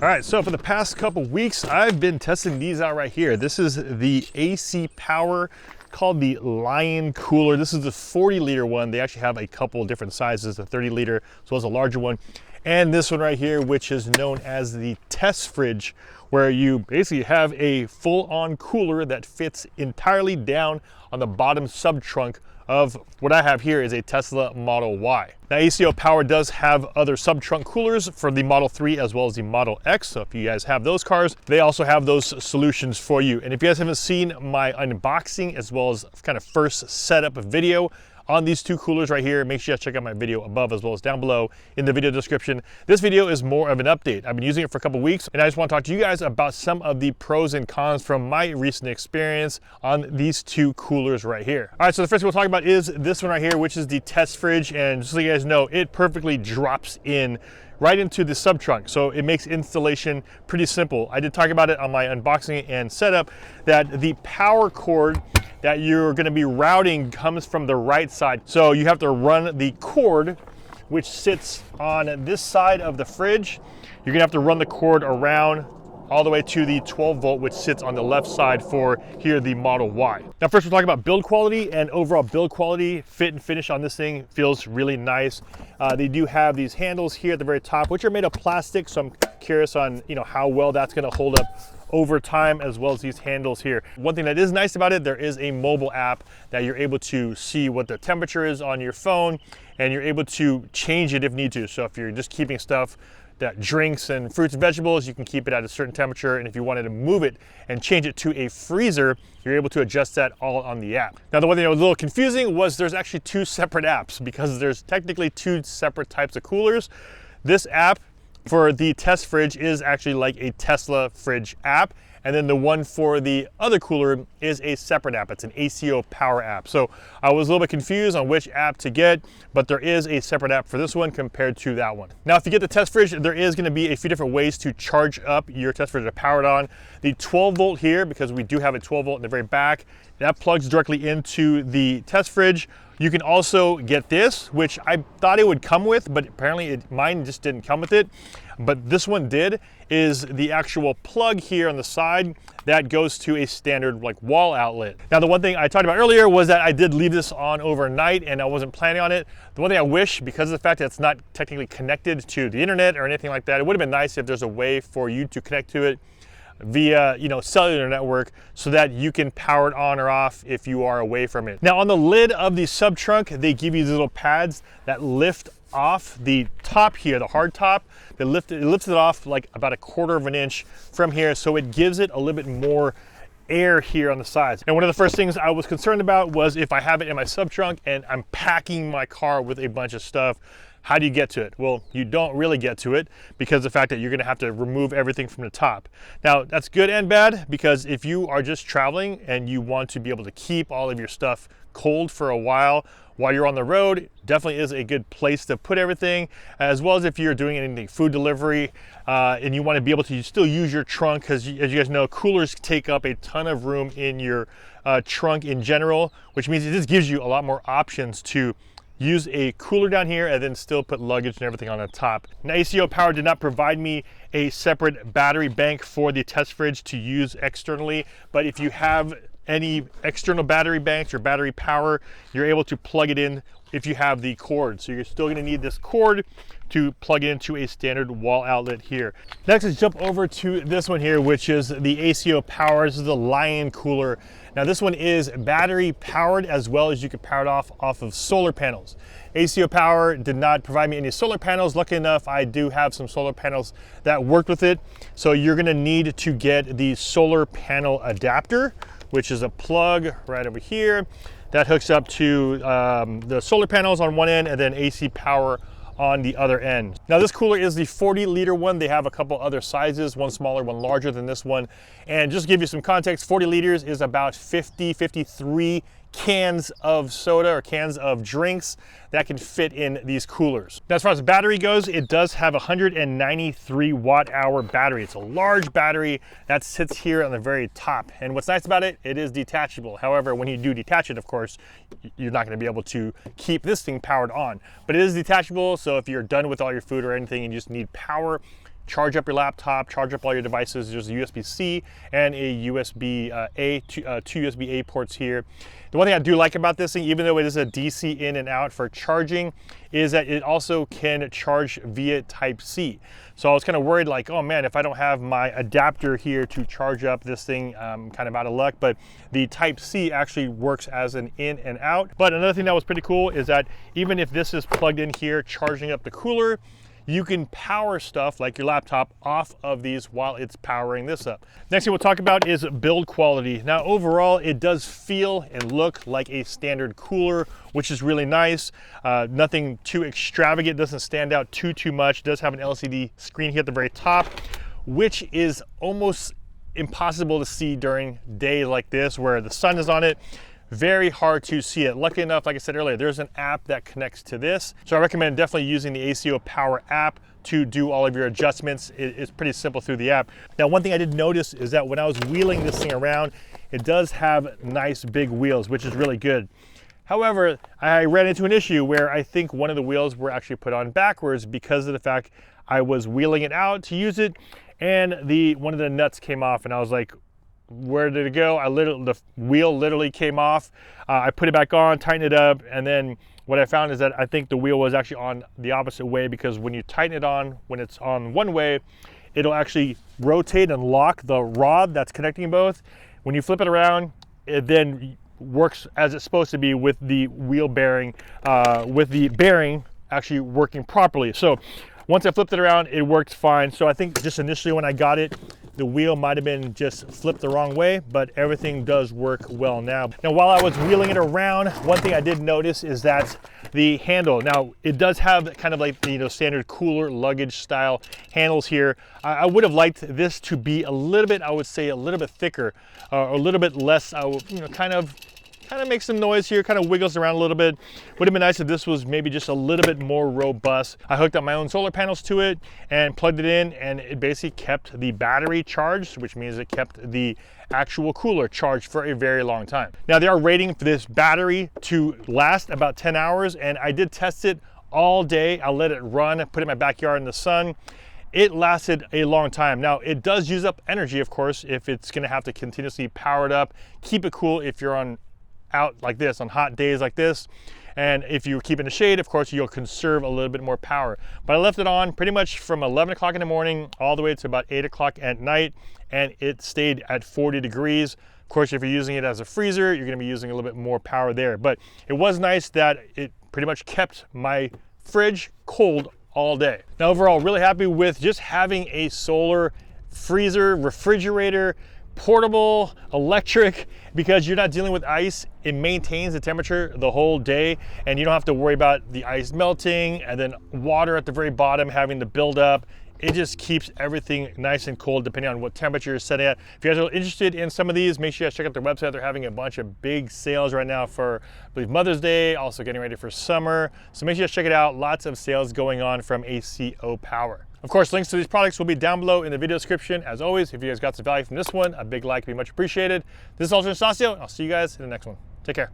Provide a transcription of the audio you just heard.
All right, so for the past couple weeks, I've been testing these out right here. This is the ACOPower called the LionCooler. This is the 40-liter one. They actually have a couple different sizes, the 30-liter as well as a larger one. And this one right here, which is known as the TesFridge, where you basically have a full-on cooler that fits entirely down on the bottom sub-trunk of what I have here is a Tesla Model Y. Now ACOPower does have other sub-trunk coolers for the Model 3 as well as the Model X. So if you guys have those cars, they also have those solutions for you. And if you guys haven't seen my unboxing as well as kind of first setup video on these two coolers right here, make sure you check out my video above as well as down below in the video description. This video is more of an update. I've been using it for a couple weeks and I just want to talk to you guys about some of the pros and cons from my recent experience on these two coolers right here. All right, so the first thing we'll talk about is this one right here, which is the TesFridge, and just so you guys know, it perfectly drops in right into the sub trunk, so it makes installation pretty simple. I did talk about it on my unboxing and setup that the power cord that you're going to be routing comes from the right side. So you have to run the cord, which sits on this side of the fridge. You're going to have to run the cord around all the way to the 12 volt, which sits on the left side for here, the Model Y. Now, first we'll talk about build quality, and overall build quality, fit and finish on this thing feels really nice. They do have these handles here at the very top, which are made of plastic. So I'm curious on, how well that's going to hold up over time, as well as these handles here. One thing that is nice about it, there is a mobile app that you're able to see what the temperature is on your phone, and you're able to change it if need to. So if you're just keeping stuff that drinks and fruits and vegetables, you can keep it at a certain temperature, and if you wanted to move it and change it to a freezer, you're able to adjust that all on the app. Now, the one thing that was a little confusing was there's actually two separate apps, because there's technically two separate types of coolers. This app for the TesFridge is actually like a Tesla fridge app, and then the one for the other cooler is a separate app. It's an ACOPower app. So I was a little bit confused on which app to get, but there is a separate app for this one compared to that one. Now, if you get the TesFridge, there is going to be a few different ways to charge up your TesFridge to power it on. The 12 volt here, because we do have a 12 volt in the very back, that plugs directly into the TesFridge. You can also get this, which I thought it would come with, but apparently mine just didn't come with it. But this one did, is the actual plug here on the side that goes to a standard wall outlet. Now, the one thing I talked about earlier was that I did leave this on overnight and I wasn't planning on it. The one thing I wish, because of the fact that it's not technically connected to the internet or anything like that, it would have been nice if there's a way for you to connect to it via cellular network, so that you can power it on or off if you are away from it. Now, on the lid of the sub trunk, they give you these little pads that lift off the top here, the hard top. It lifts it off like about 1/4 of an inch from here, so it gives it a little bit more air here on the sides. And one of the first things I was concerned about was if I have it in my sub trunk and I'm packing my car with a bunch of stuff, how do you get to it? Well, you don't really get to it because of the fact that you're gonna have to remove everything from the top. Now, that's good and bad, because if you are just traveling and you want to be able to keep all of your stuff cold for a while you're on the road, definitely is a good place to put everything, as well as if you're doing anything food delivery and you want to be able to still use your trunk, because as you guys know, coolers take up a ton of room in your trunk in general, which means it just gives you a lot more options to use a cooler down here and then still put luggage and everything on the top. Now, ACOPower did not provide me a separate battery bank for the TesFridge to use externally, but if you have any external battery banks or battery power, you're able to plug it in if you have the cord. So you're still going to need this cord to plug it into a standard wall outlet here. Next, let's jump over to this one here, which is the ACOPower. This is the LionCooler. Now, this one is battery powered, as well as you can power it off of solar panels. ACOPower did not provide me any solar panels. Lucky enough, I do have some solar panels that worked with it. So you're gonna need to get the solar panel adapter, which is a plug right over here that hooks up to the solar panels on one end and then AC power on the other end. Now, this cooler is the 40-liter one. They have a couple other sizes, one smaller, one larger than this one. And just to give you some context, 40 liters is about 53 cans of soda or cans of drinks that can fit in these coolers. Now, as far as the battery goes, it does have a 193 watt-hour battery. It's a large battery that sits here on the very top. And what's nice about it, it is detachable. However, when you do detach it, of course, you're not going to be able to keep this thing powered on. But it is detachable, so if you're done with all your food or anything and you just need power, charge up your laptop, charge up all your devices. There's a USB-C and a USB-A, two USB-A ports here. The one thing I do like about this thing, even though it is a DC in and out for charging, is that it also can charge via Type-C. So I was kind of worried like, oh man, if I don't have my adapter here to charge up this thing, I'm kind of out of luck. But the Type-C actually works as an in and out. But another thing that was pretty cool is that even if this is plugged in here, charging up the cooler, you can power stuff like your laptop off of these while it's powering this up. Next thing we'll talk about is build quality. Now overall, it does feel and look like a standard cooler, which is really nice. Nothing too extravagant, doesn't stand out too much. It does have an LCD screen here at the very top, which is almost impossible to see during days like this where the sun is on it. Very hard to see it. Luckily enough, like I said earlier, there's an app that connects to this. So I recommend definitely using the ACOPower app to do all of your adjustments. It's pretty simple through the app. Now, one thing I did notice is that when I was wheeling this thing around, it does have nice big wheels, which is really good. However, I ran into an issue where I think one of the wheels were actually put on backwards because of the fact I was wheeling it out to use it, and one of the nuts came off, and I was like, where did it go? The wheel literally came off. I put it back on, tightened it up, and then what I found is that I think the wheel was actually on the opposite way, because when you tighten it on, when it's on one way, it'll actually rotate and lock the rod that's connecting both. When you flip it around, it then works as it's supposed to be with the wheel bearing, with the bearing actually working properly. So once I flipped it around, it worked fine. So I think just initially when I got it, the wheel might have been just flipped the wrong way, but everything does work well now. Now, while I was wheeling it around, one thing I did notice is that the handle, now it does have kind of like the standard cooler luggage style handles here. I would have liked this to be a little bit, I would say a little bit thicker, a little bit less, kind of makes some noise here, kind of wiggles around a little bit. Would have been nice if this was maybe just a little bit more robust. I hooked up my own solar panels to it and plugged it in, and it basically kept the battery charged, which means it kept the actual cooler charged for a very long time. Now, they are rating for this battery to last about 10 hours, and I did test it all day. I let it run, put it in my backyard in the sun. It lasted a long time. Now, it does use up energy, of course, if it's gonna have to continuously power it up, keep it cool if you're out like this on hot days like this, and if you keep in the shade, of course, you'll conserve a little bit more power. But I left it on pretty much from 11 o'clock in the morning all the way to about 8 o'clock at night, and it stayed at 40 degrees. Of course, if you're using it as a freezer, you're gonna be using a little bit more power there. But it was nice that it pretty much kept my fridge cold all day. Now, overall, really happy with just having a solar freezer, refrigerator, portable, electric, because you're not dealing with ice. It maintains the temperature the whole day, and you don't have to worry about the ice melting and then water at the very bottom having to build up. It just keeps everything nice and cold depending on what temperature you're setting at. If you guys are interested in some of these, make sure you guys check out their website. They're having a bunch of big sales right now for, I believe, Mother's Day, also getting ready for summer. So make sure you guys check it out. Lots of sales going on from ACOPower. Of course, links to these products will be down below in the video description. As always, if you guys got some value from this one, a big like would be much appreciated. This is Ultra Nastasio. I'll see you guys in the next one. Take care.